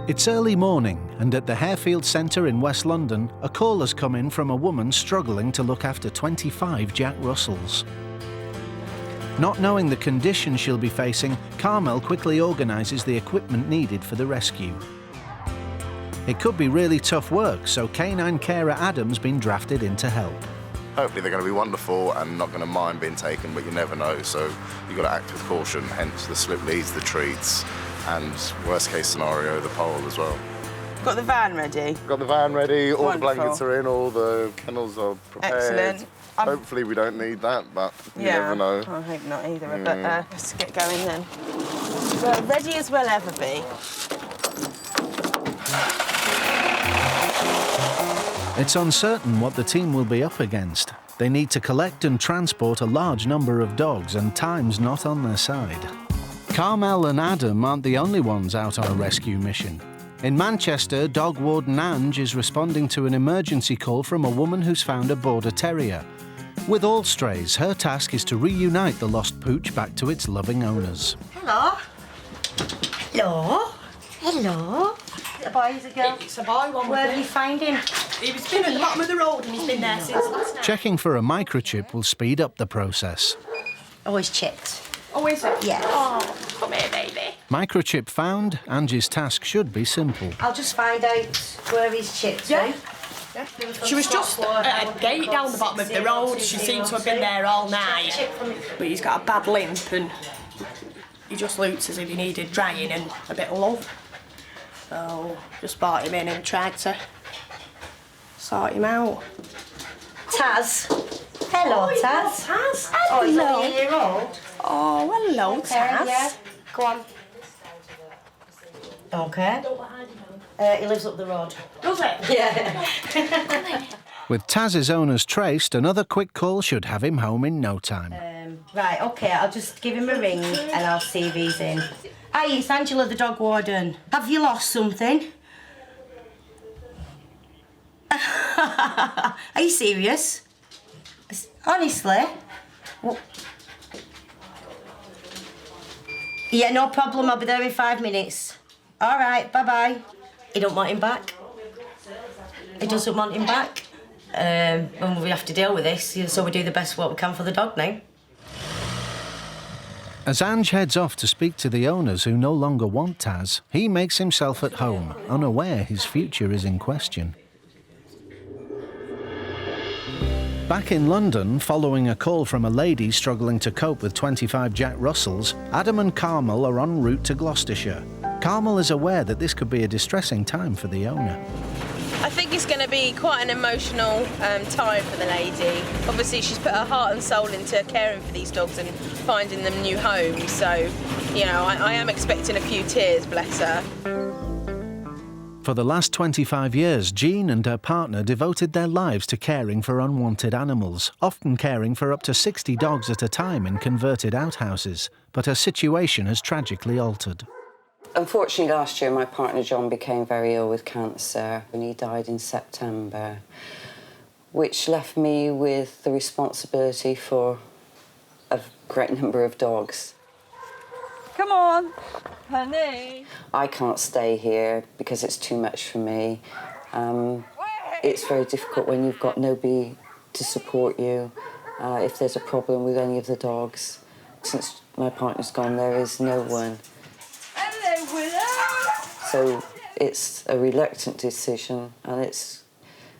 It's early morning, and at the Harefield Centre in West London, a call has come in from a woman struggling to look after 25 Jack Russells. Not knowing the condition she'll be facing, Carmel quickly organises the equipment needed for the rescue. It could be really tough work, so canine carer Adam's been drafted in to help. Hopefully they're going to be wonderful and not going to mind being taken, but you never know, so you've got to act with caution, hence the slip leads, the treats, and worst case scenario, the pole as well. Got the van ready? Got the van ready, all Wonderful. the blankets are in, all the kennels are prepared. Excellent. Hopefully we don't need that, but you never know. I hope not either, but let's get going then. Well, ready as we'll ever be. It's uncertain what the team will be up against. They need to collect and transport a large number of dogs, and time's not on their side. Carmel and Adam aren't the only ones out on a rescue mission. In Manchester, dog warden Ange is responding to an emergency call from a woman who's found a border terrier. With all strays, her task is to reunite the lost pooch back to its loving owners. Hello. Hello. Hello. Is it a boy, is it a girl? It's a boy, one. Where did you find him? He's been at the bottom of the road and he's been there since last night. Checking for a microchip will speed up the process. Always chipped. Oh, is it? Yeah. Oh, come here, baby. Microchip found, Ange's task should be simple. I'll just find out where he's chipped. Yeah. Yeah. She was just at a gate down the bottom of the road. She seemed to have been there all night. But he's got a bad limp and he just looks as if he needed drying and a bit of love. So just brought him in and tried to sort him out. Taz. Hello, Taz. Taz. Oh, he's Hello. only a year old. Oh, hello, Taz. Yeah. Go on. Okay. He lives up the road. Does it? Yeah. With Taz's owners traced, another quick call should have him home in no time. Right, OK, I'll just give him a ring and I'll see if he's in. Hi, it's Angela, the dog warden. Have you lost something? Are you serious? Honestly? What? Yeah, no problem. I'll be there in 5 minutes. All right, bye-bye. He don't want him back. He doesn't want him back. And we have to deal with this, so we do the best what we can for the dog now. As Ange heads off to speak to the owners who no longer want Taz, he makes himself at home, unaware his future is in question. Back in London, following a call from a lady struggling to cope with 25 Jack Russells, Adam and Carmel are en route to Gloucestershire. Carmel is aware that this could be a distressing time for the owner. I think it's going to be quite an emotional time for the lady. Obviously, she's put her heart and soul into caring for these dogs and finding them new homes. So, you know, I am expecting a few tears, bless her. For the last 25 years, Jean and her partner devoted their lives to caring for unwanted animals, often caring for up to 60 dogs at a time in converted outhouses. But her situation has tragically altered. Unfortunately, last year my partner John became very ill with cancer and he died in September, which left me with the responsibility for a great number of dogs. Come on, honey. I can't stay here because it's too much for me. It's very difficult when you've got nobody to support you if there's a problem with any of the dogs. Since my partner's gone, there is no one. Hello, Willow. So it's a reluctant decision and it's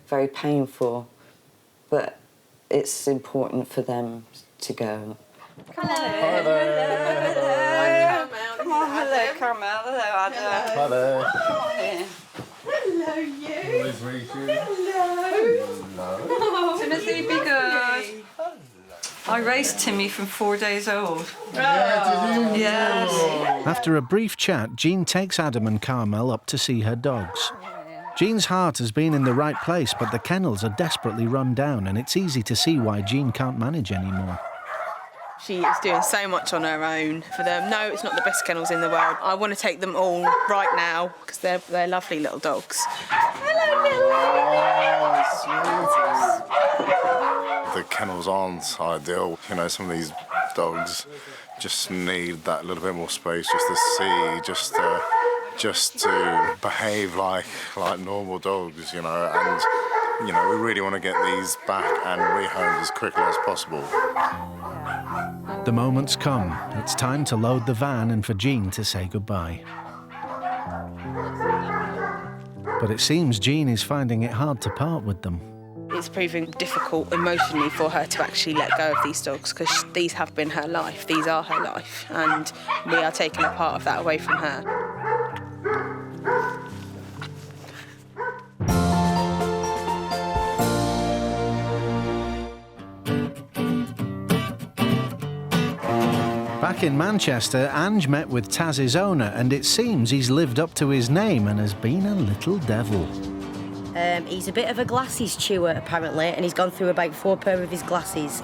very painful, but it's important for them to go. Hello. Hello. Come on, hello, Carmel. Hello, Adam. Hi there. Come on in. Hello, you. Nice to meet you. Hello. Timothy, be good. I raised Timmy from 4 days old. Yeah, did you? Yes. After a brief chat, Jean takes Adam and Carmel up to see her dogs. Jean's heart has been in the right place, but the kennels are desperately run down, and it's easy to see why Jean can't manage anymore. She is doing so much on her own for them. No, it's not the best kennels in the world. I want to take them all right now because they're lovely little dogs. Hello, little. The kennels aren't ideal. You know, some of these dogs just need that little bit more space just to see, just to just to behave like normal dogs, you know, and, you know, we really want to get these back and rehomed as quickly as possible. The moment's come. It's time to load the van and for Jean to say goodbye. But it seems Jean is finding it hard to part with them. It's proving difficult emotionally for her to actually let go of these dogs because these have been her life, these are her life, and we are taking a part of that away from her. Back in Manchester, Ange met with Taz's owner, and it seems he's lived up to his name and has been a little devil. He's a bit of a glasses chewer, apparently, and he's gone through about 4 pair of his glasses,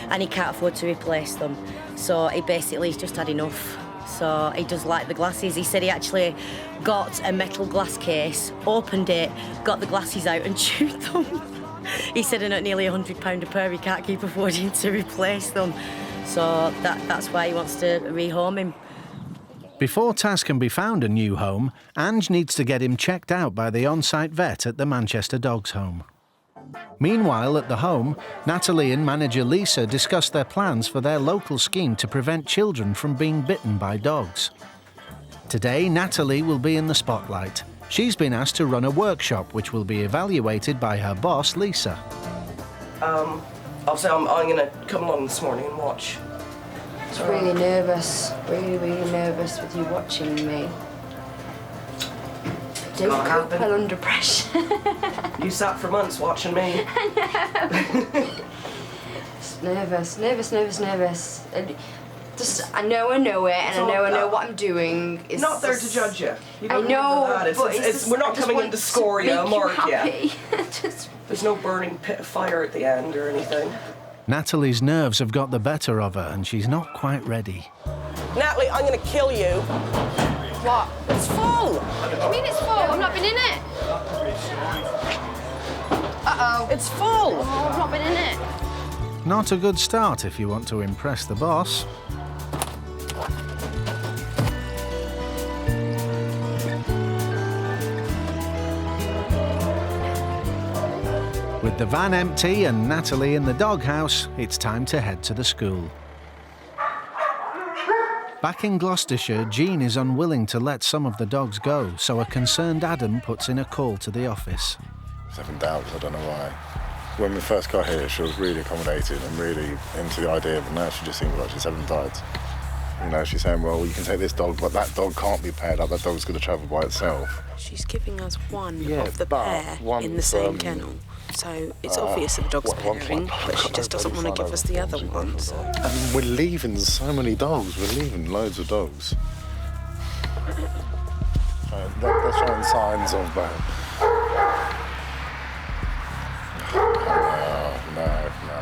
and he can't afford to replace them. So he basically has just had enough. So he does like the glasses. He said he actually got a metal glass case, opened it, got the glasses out and chewed them. He said at nearly £100 a pair, he can't keep affording to replace them. So that's why he wants to rehome him. Before Taz can be found a new home, Ange needs to get him checked out by the on-site vet at the Manchester Dogs Home. Meanwhile, at the home, Natalie and manager Lisa discuss their plans for their local scheme to prevent children from being bitten by dogs. Today, Natalie will be in the spotlight. She's been asked to run a workshop which will be evaluated by her boss, Lisa. Obviously, I'm going to come along this morning and watch. I was really nervous, really nervous with you watching me. Don't cope well under pressure. You sat for months watching me. I know. Nervous. And just, I know it, and I know what I'm doing. It's not there just, to judge you. I know, but we're not coming in to score you a mark yet. Just... There's no burning pit of fire at the end or anything. Natalie's nerves have got the better of her and she's not quite ready. Natalie, I'm going to kill you. What? It's full. What do you mean it's full? I've not been in it. Uh-oh. It's full. Oh, I've not been in it. Not a good start if you want to impress the boss. With the van empty and Natalie in the doghouse, it's time to head to the school. Back in Gloucestershire, Jean is unwilling to let some of the dogs go, so a concerned Adam puts in a call to the office. I was having doubts, I don't know why. When we first got here, she was really accommodating and really into the idea, but now she just seems like she's having doubts. You know, she's saying, well, you can take this dog, but that dog can't be paired up, that dog's going to travel by itself. She's giving us one of the pair in the same kennel. So it's obvious that the dog's pairing, but she just doesn't want to give us the other one. So. And we're leaving so many dogs. We're leaving loads of dogs. They're showing signs of No.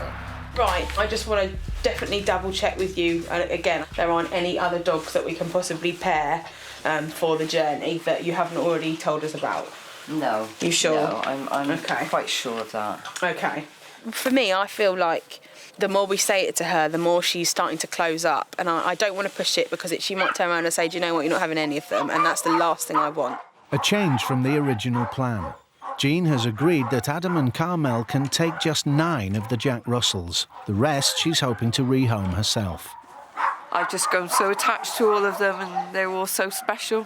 Right, I just want to definitely double check with you. And again, there aren't any other dogs that we can possibly pair for the journey that you haven't already told us about. No. You sure? No, I'm okay. Quite sure of that. Okay. For me, I feel like the more we say it to her, the more she's starting to close up. And I don't want to push it because she might turn around and say, do you know what, you're not having any of them. And that's the last thing I want. A change from the original plan. Jean has agreed that Adam and Carmel can take just 9 of the Jack Russells. The rest she's hoping to rehome herself. I've just grown so attached to all of them and they're all so special.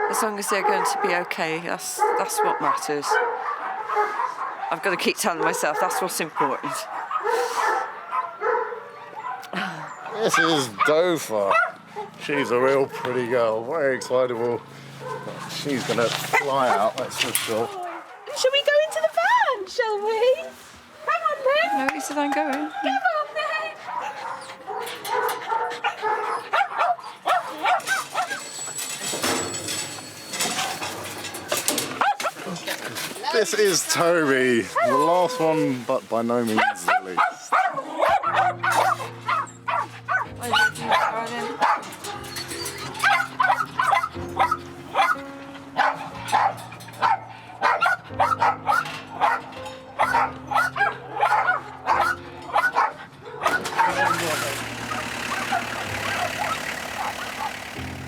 As long as they're going to be okay, that's what matters. I've got to keep telling myself that's what's important. This is Dofa. She's a real pretty girl, very excitable. She's going to fly out, that's for sure. Shall we go into the van, shall we? Come on, then. No, he said I'm going. Come on, then. This is Toby, the last one, but by no means the least.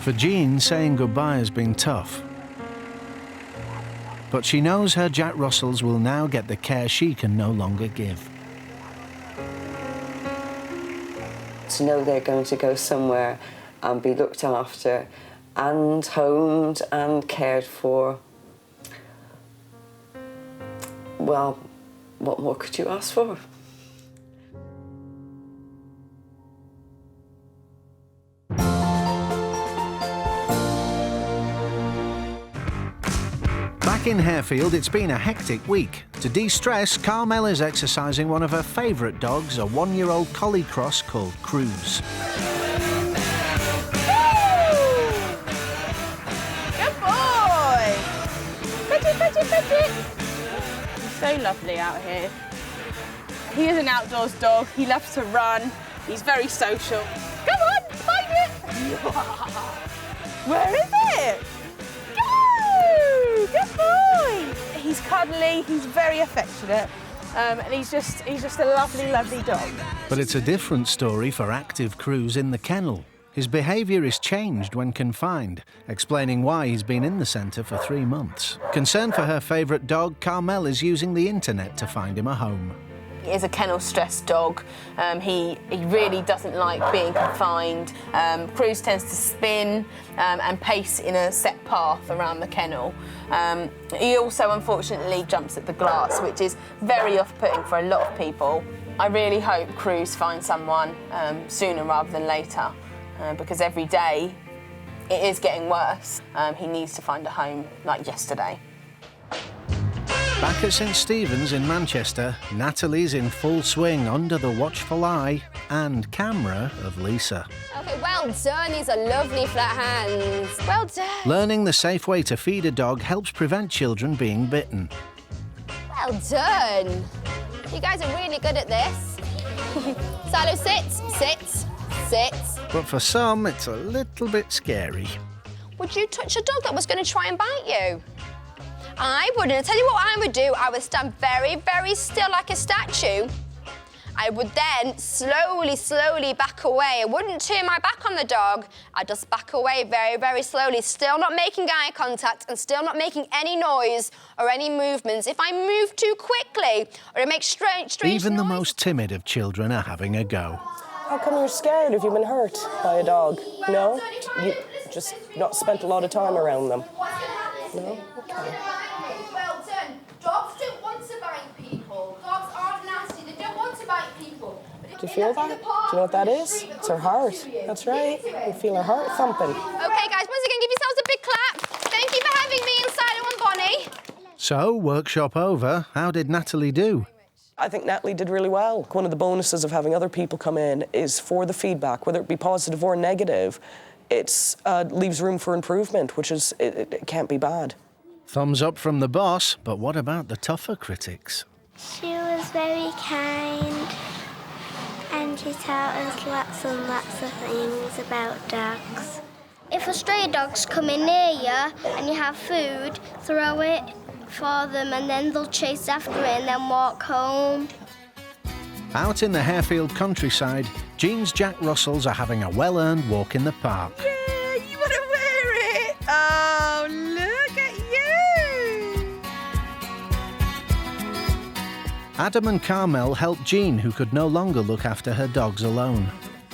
For Jean, saying goodbye has been tough. But she knows her Jack Russells will now get the care she can no longer give. To know they're going to go somewhere and be looked after and homed and cared for, well, what more could you ask for? Back in Harefield, it's been a hectic week. To de-stress, Carmel is exercising one of her favourite dogs, a 1-year-old collie cross called Cruz. Good boy! Fetch it! He's so lovely out here. He is an outdoors dog. He loves to run. He's very social. Come on, find it! Where is it? Go! Good boy! He's cuddly, he's very affectionate, and he's just a lovely, lovely dog. But it's a different story for active Cruz in the kennel. His behaviour is changed when confined, explaining why he's been in the centre for 3 months. Concerned for her favourite dog, Carmel is using the internet to find him a home. He is a kennel-stressed dog. He really doesn't like being confined. Cruz tends to spin and pace in a set path around the kennel. He also, unfortunately, jumps at the glass, which is very off-putting for a lot of people. I really hope Cruz finds someone sooner rather than later, because every day it is getting worse. He needs to find a home like yesterday. Back at St Stephen's in Manchester, Natalie's in full swing under the watchful eye and camera of Lisa. Okay, well done. These are lovely flat hands. Well done. Learning the safe way to feed a dog helps prevent children being bitten. Well done. You guys are really good at this. Silo, sit. But for some, it's a little bit scary. Would you touch a dog that was going to try and bite you? I wouldn't. I'll tell you what I would do. I would stand very, very still like a statue. I would then slowly back away. I wouldn't turn my back on the dog. I'd just back away very, very slowly, still not making eye contact and still not making any noise or any movements. If I move too quickly or I make strange Even the noises, most timid of children are having a go. How come you're scared? Have you been hurt by a dog? No? You just not spent a lot of time around them? No? Okay. Well done. Dogs don't want to bite people. Dogs aren't nasty. They don't want to bite people. Do you feel that? Do you know what that is? It's her heart. That's right. You feel her heart thumping. Okay, guys, once again, give yourselves a big clap. Thank you for having me inside on Bonnie. So, workshop over. How did Natalie do? I think Natalie did really well. One of the bonuses of having other people come in is for the feedback, whether it be positive or negative, it leaves room for improvement, which is, it can't be bad. Thumbs up from the boss, but what about the tougher critics? She was very kind and she taught us lots and lots of things about dogs. If a stray dog's coming near you and you have food, throw it for them and then they'll chase after it and then walk home. Out in the Harefield countryside, Jean's Jack Russells are having a well-earned walk in the park. Yeah, you want to wear it? Oh, look at you! Adam and Carmel helped Jean, who could no longer look after her dogs alone.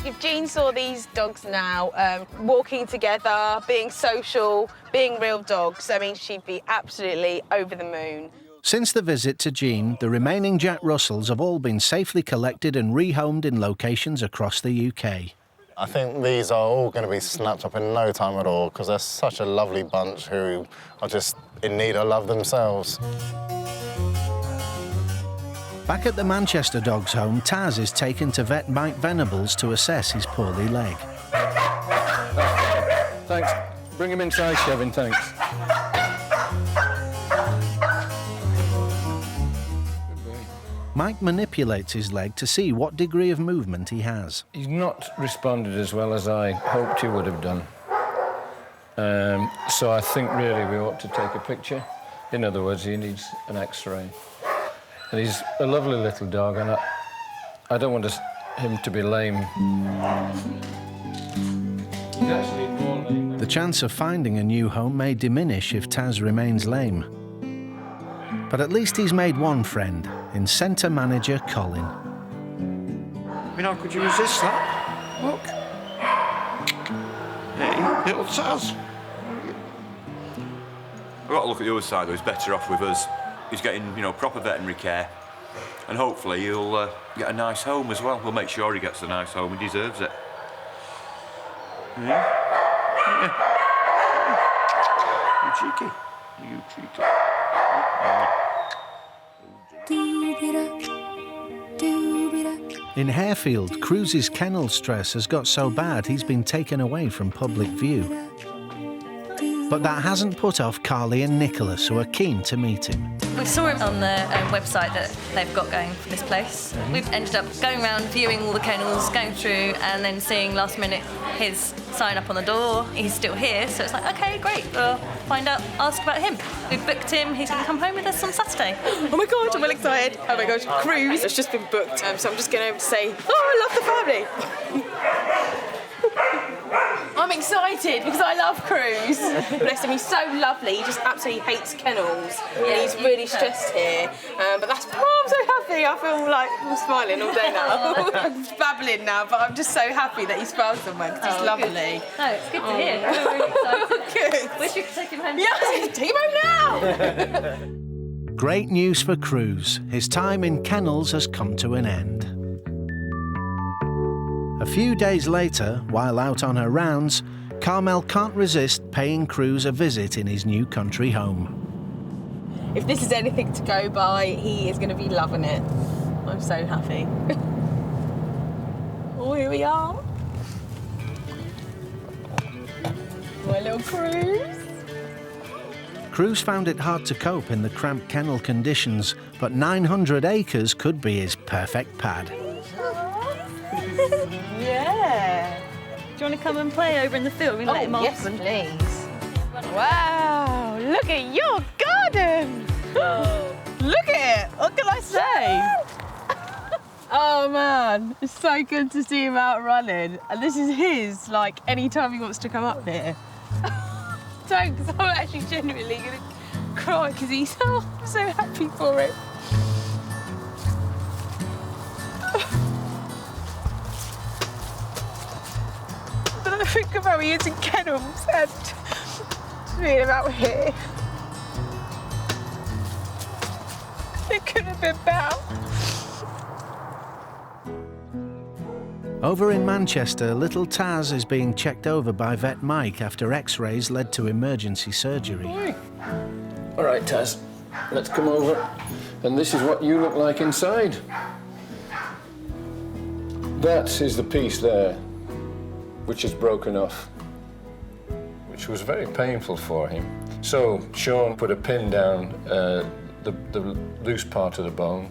If Jean saw these dogs now, walking together, being social, being real dogs, I mean, she'd be absolutely over the moon. Since the visit to Jean, the remaining Jack Russells have all been safely collected and rehomed in locations across the UK. I think these are all going to be snapped up in no time at all because they're such a lovely bunch who are just in need of love themselves. Back at the Manchester Dogs Home, Taz is taken to vet Mike Venables to assess his poorly leg. Thanks. Bring him inside, Kevin, thanks. Mike manipulates his leg to see what degree of movement he has. He's not responded as well as I hoped he would have done. So I think really we ought to take a picture. In other words, he needs an X-ray. And he's a lovely little dog, and I don't want him to be lame. He's actually more lame than The chance of finding a new home may diminish if Taz remains lame. But at least he's made one friend in centre manager Colin. I mean, how could you resist that? Look. Hey, little Taz. I've got to look at the other side, though. He's better off with us. He's getting, you know, proper veterinary care. And hopefully he'll get a nice home as well. We'll make sure he gets a nice home. He deserves it. Yeah? You cheeky. You cheeky. In Harefield, Cruz's kennel stress has got so bad he's been taken away from public view. But that hasn't put off Carly and Nicholas, who are keen to meet him. We saw him on the website that they've got going for this place. We've ended up going around, viewing all the kennels, going through, and then seeing last minute his sign up on the door. He's still here, so it's like, OK, great, we'll find out, ask about him. We've booked him, he's going to come home with us on Saturday. Oh my God, I'm well excited. Oh my gosh, Cruz has just been booked, so I'm just going over to say, oh, I love the family. I'm excited because I love Cruz. Bless him, he's so lovely. He just absolutely hates kennels. And he's really stressed here. But that's, oh, I'm so happy. I feel like I'm smiling all day now. I'm babbling now, but I'm just so happy that he's found somewhere because he's lovely. Good. No, it's good to hear. We're really excited. Good. Wish we could take him home. Yes, take him home now. Great news for Cruz. His time in kennels has come to an end. A few days later, while out on her rounds, Carmel can't resist paying Cruz a visit in his new country home. If this is anything to go by, he is going to be loving it. I'm so happy. Oh, here we are. My little Cruz. Cruz found it hard to cope in the cramped kennel conditions, but 900 acres could be his perfect pad. Yeah. Do you want to come and play over in the field? We let him off. Yes, please. Wow, look at your garden. Look at it. What can I say? Oh, man. It's so good to see him out running. And this is his, like, any time he wants to come up here. Don't, because I'm actually genuinely going to cry because he's so happy for it. But I think of how he is in kennels and seeing him out here. It could have been better. Over in Manchester, little Taz is being checked over by vet Mike after x-rays led to emergency surgery. All right, Taz, let's come over. And this is what you look like inside. That is the piece there, which is broken off, which was very painful for him. So Sean put a pin down the loose part of the bone.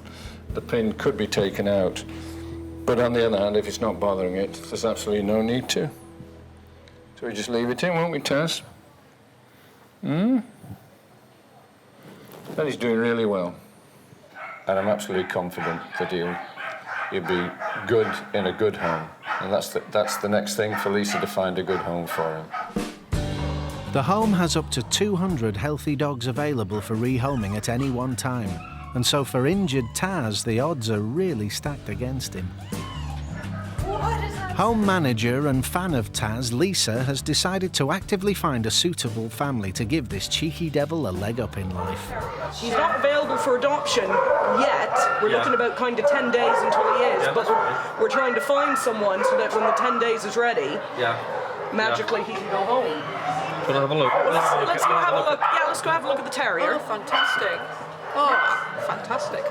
The pin could be taken out, but on the other hand, if it's not bothering it, there's absolutely no need to. So we just leave it in, won't we, Taz? And he's doing really well. And I'm absolutely confident that he'll be good in a good home. And that's the next thing for Lisa, to find a good home for him. The home has up to 200 healthy dogs available for rehoming at any one time. And so for injured Taz, the odds are really stacked against him. Home manager and fan of Taz, Lisa, has decided to actively find a suitable family to give this cheeky devil a leg up in life. He's not available for adoption yet. We're looking about kind of 10 days until he is, but we're trying to find someone so that when the 10 days is ready, magically he can go home. We'll have a look. Let's go have a look. Yeah, let's go have a look at the terrier. Oh, fantastic. Oh, fantastic.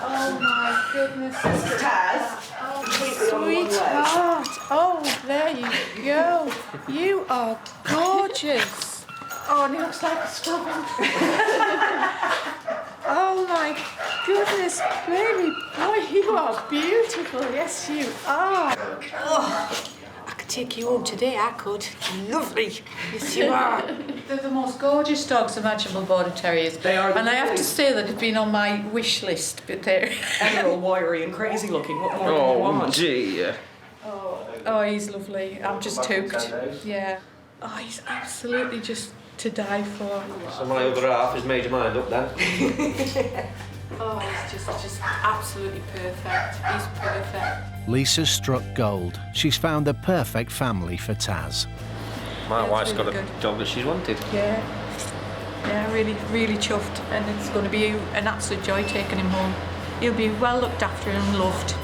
Oh, my goodness. Taz. Sweetheart. Oh, there you go. You are gorgeous. Oh, and he looks like a stubborn. Oh, my goodness, baby boy, you are beautiful. Yes, you are. Oh. I could take you home today, I could. Lovely. Yes, you are. They're the most gorgeous dogs imaginable, Border Terriers. They are. And I have to say that it's been on my wish list, but they're... And they're all wiry and crazy looking. What more do you want? Gee. Oh. Oh, he's lovely. I'm just tooked. Yeah. Oh, he's absolutely just to die for. So my other half has made your mind up then? Oh, he's just absolutely perfect. He's perfect. Lisa's struck gold. She's found the perfect family for Taz. My Yeah, wife's really got a good. dog that she's wanted. Yeah, really chuffed, and it's going to be an absolute joy taking him home. He'll be well looked after and loved.